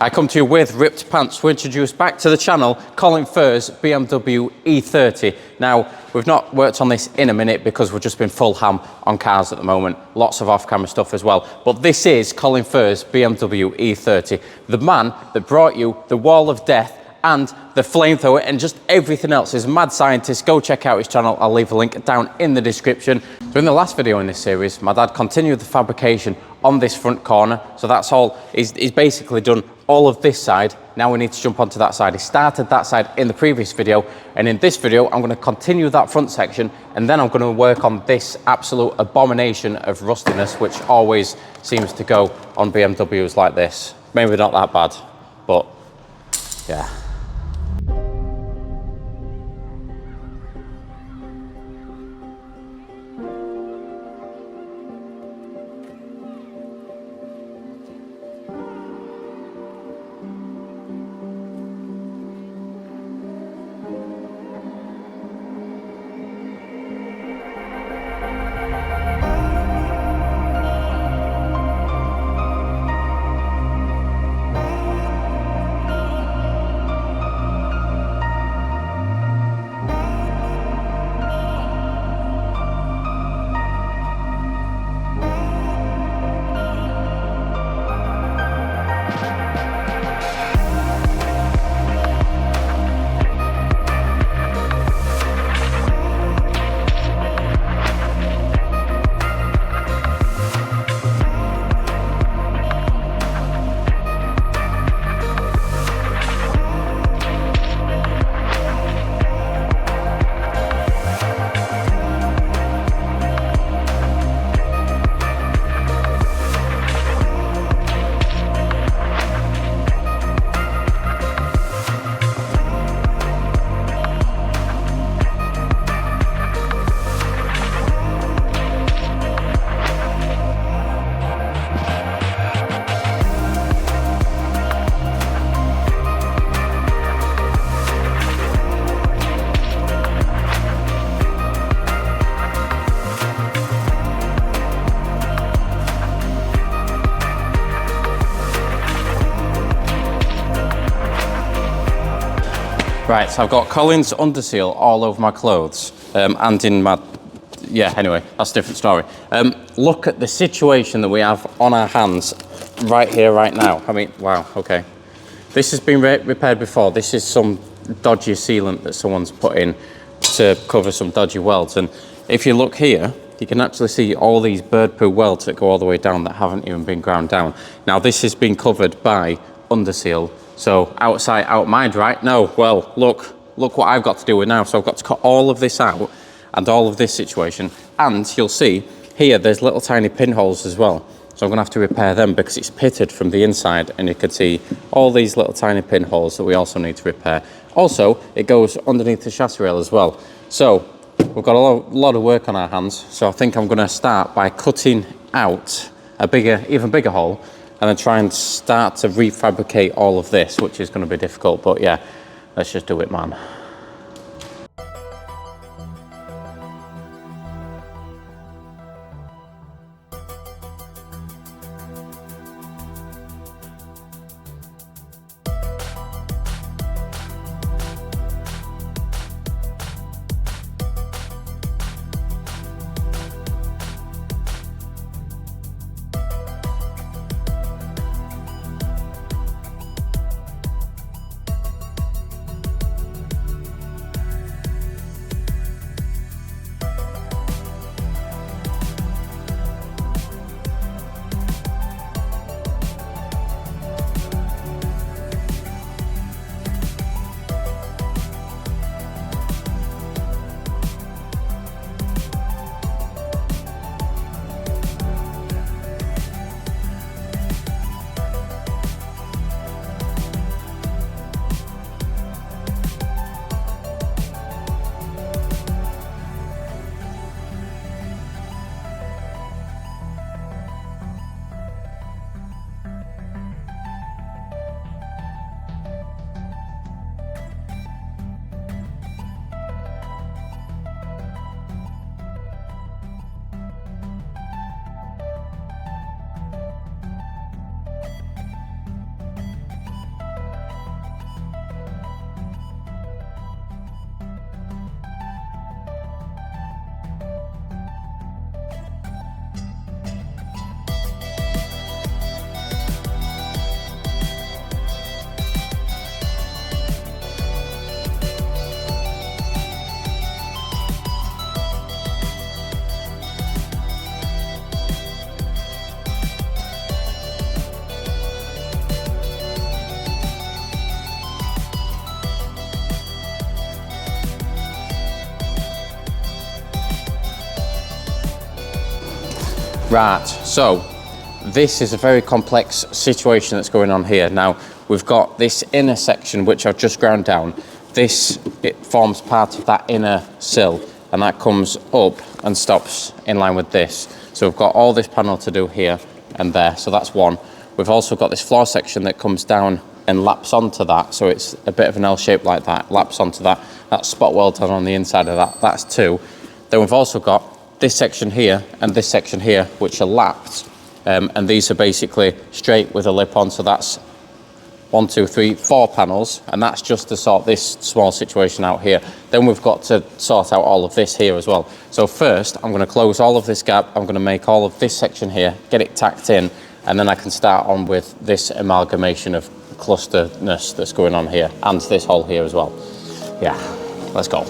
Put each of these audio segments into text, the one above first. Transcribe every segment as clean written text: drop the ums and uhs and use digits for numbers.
I come to you with ripped pants to introduce back to the channel Colin Furze BMW E30. Now, we've not worked on this in a minute because we've just been full ham on cars at the moment. Lots of off-camera stuff as well. But this is Colin Furze BMW E30, the man that brought you the wall of death and the flamethrower and just everything else. He's a mad scientist. Go check out his channel. I'll leave a link down in the description. So in the last video in this series, my dad continued the fabrication on this front corner. So that's all. He's basically done all of this side. Now we need to jump onto that side. He started that side in the previous video, and in this video I'm going to continue that front section, and then I'm going to work on this absolute abomination of rustiness which always seems to go on BMWs like this. Maybe not that bad, but yeah. Right, so I've got Colin's underseal all over my clothes and in my, yeah, anyway, that's a different story. Look at the situation that we have on our hands right here, right now. I mean, wow, okay. This has been repaired before. This is some dodgy sealant that someone's put in to cover some dodgy welds. And if you look here, you can actually see all these bird poo welds that go all the way down that haven't even been ground down. Now, this has been covered by underseal. So outside, out mind, right? No, well, look what I've got to do with now. So I've got to cut all of this out and all of this situation. And you'll see here, there's little tiny pinholes as well. So I'm gonna have to repair them because it's pitted from the inside, and you can see all these little tiny pinholes that we also need to repair. Also, it goes underneath the chassis rail as well. So we've got a lot of work on our hands. So I think I'm gonna start by cutting out a even bigger hole, and then try and start to refabricate all of this, which is going to be difficult, but yeah, let's just do it, man. Right, so this is a very complex situation that's going on here. Now, we've got this inner section which I've just ground down. It forms part of that inner sill, and that comes up and stops in line with this. So we've got all this panel to do here and there, so that's one. We've also got this floor section that comes down and laps onto that, so it's a bit of an L shape like that, laps onto that. That's spot welded on the inside of that, that's two. Then we've also got this section here and this section here, which are lapped, and these are basically straight with a lip on, so that's 1, 2, 3, 4 panels, and that's just to sort this small situation out here. Then we've got to sort out all of this here as well. So first, I'm going to close all of this gap, I'm going to make all of this section here, get it tacked in, and then I can start on with this amalgamation of clusterness that's going on here, and this hole here as well. Yeah, let's go.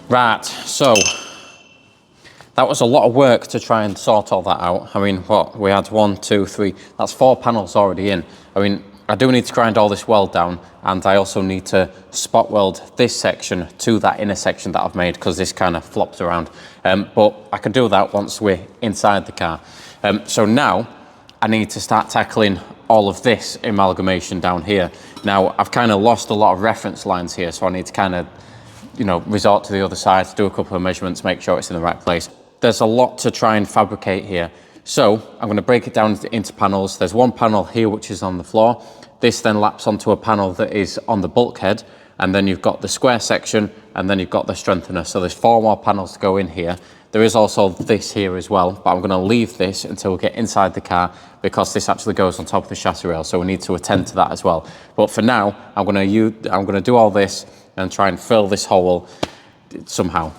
Right, so that was a lot of work to try and sort all that out. I mean, what, we had 1, 2, 3, that's 4 panels already in. I mean, I do need to grind all this weld down, and I also need to spot weld this section to that inner section that I've made, because this kind of flops around. But I can do that once we're inside the car. So now I need to start tackling all of this amalgamation down here. Now, I've kind of lost a lot of reference lines here, so I need to kind of, you know, resort to the other side, do a couple of measurements, make sure it's in the right place. There's a lot to try and fabricate here. So I'm going to break it down into panels. There's one panel here which is on the floor. This then laps onto a panel that is on the bulkhead, and then you've got the square section, and then you've got the strengthener. So there's 4 more panels to go in here. There is also this here as well, but I'm going to leave this until we get inside the car because this actually goes on top of the chassis rail, so we need to attend to that as well. But for now, I'm going to do all this and try and fill this hole somehow.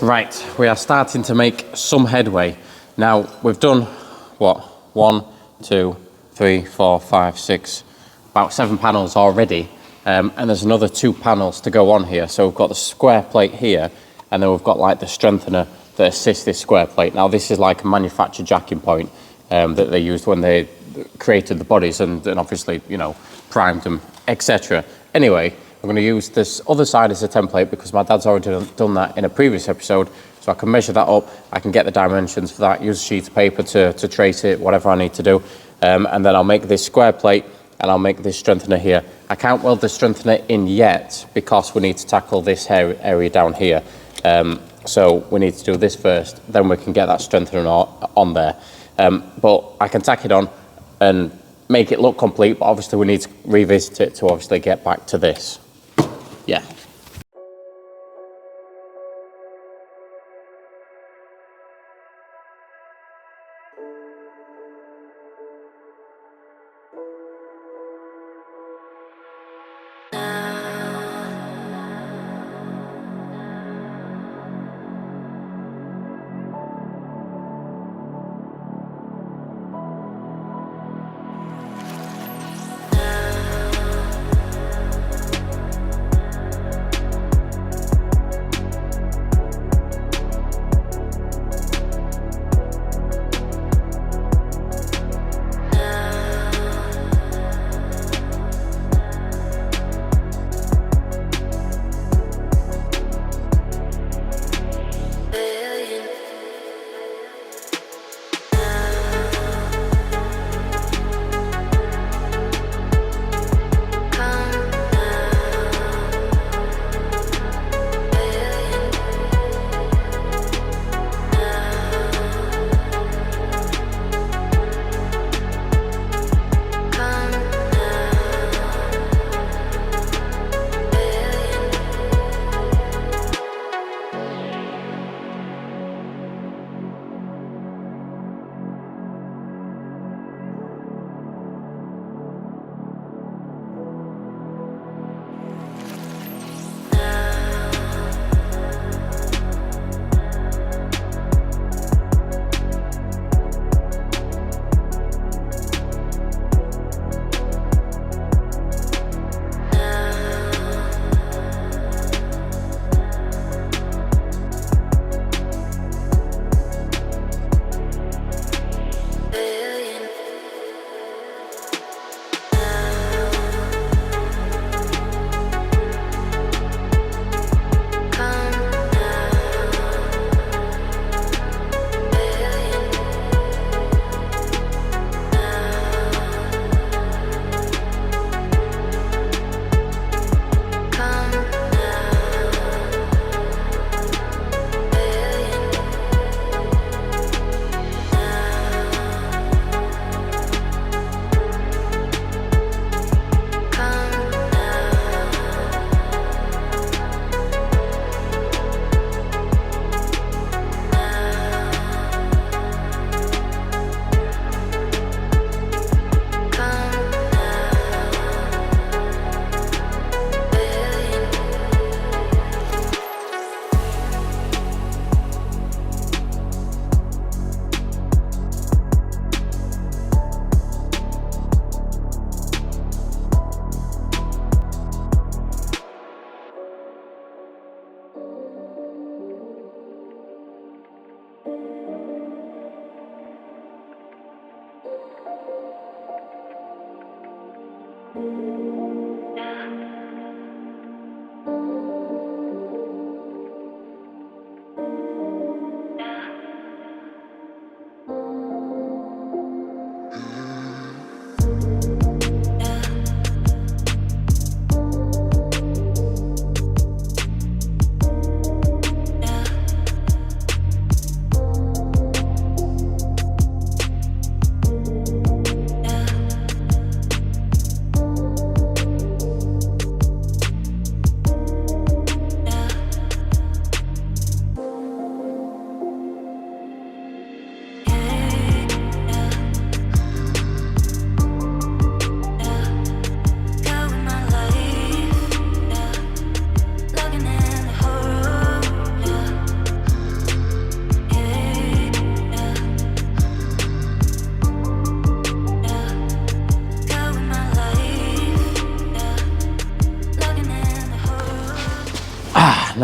Right, we are starting to make some headway. Now, we've done, what, 1, 2, 3, 4, 5, 6, about 7 panels already. And there's another 2 panels to go on here. So we've got the square plate here, and then we've got like the strengthener that assists this square plate. Now, this is like a manufactured jacking point that they used when they created the bodies and obviously, you know, primed them, etc. Anyway, I'm going to use this other side as a template because my dad's already done that in a previous episode, so I can measure that up, I can get the dimensions for that, use a sheet of paper to trace it, whatever I need to do, and then I'll make this square plate and I'll make this strengthener here. I can't weld the strengthener in yet because we need to tackle this area down here, so we need to do this first, then we can get that strengthener on there, but I can tack it on and make it look complete, but obviously we need to revisit it to obviously get back to this. Yeah.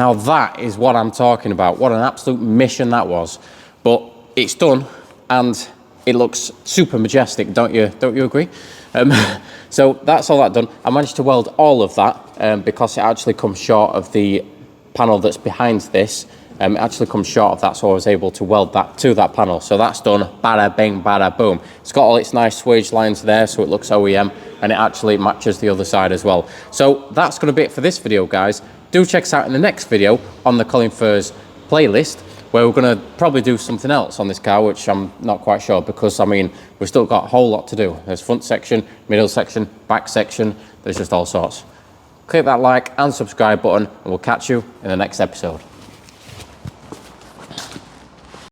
Now that is what I'm talking about. What an absolute mission that was. But it's done, and it looks super majestic, don't you agree? So that's all that done. I managed to weld all of that because it actually comes short of the panel that's behind this. It actually comes short of that, so I was able to weld that to that panel. So that's done, bada bing, bada boom. It's got all its nice swage lines there, so it looks OEM, and it actually matches the other side as well. So that's going to be it for this video, guys. Do check us out in the next video on the Colin Furze playlist, where we're going to probably do something else on this car, which I'm not quite sure, because, I mean, we've still got a whole lot to do. There's front section, middle section, back section, there's just all sorts. Click that like and subscribe button, and we'll catch you in the next episode.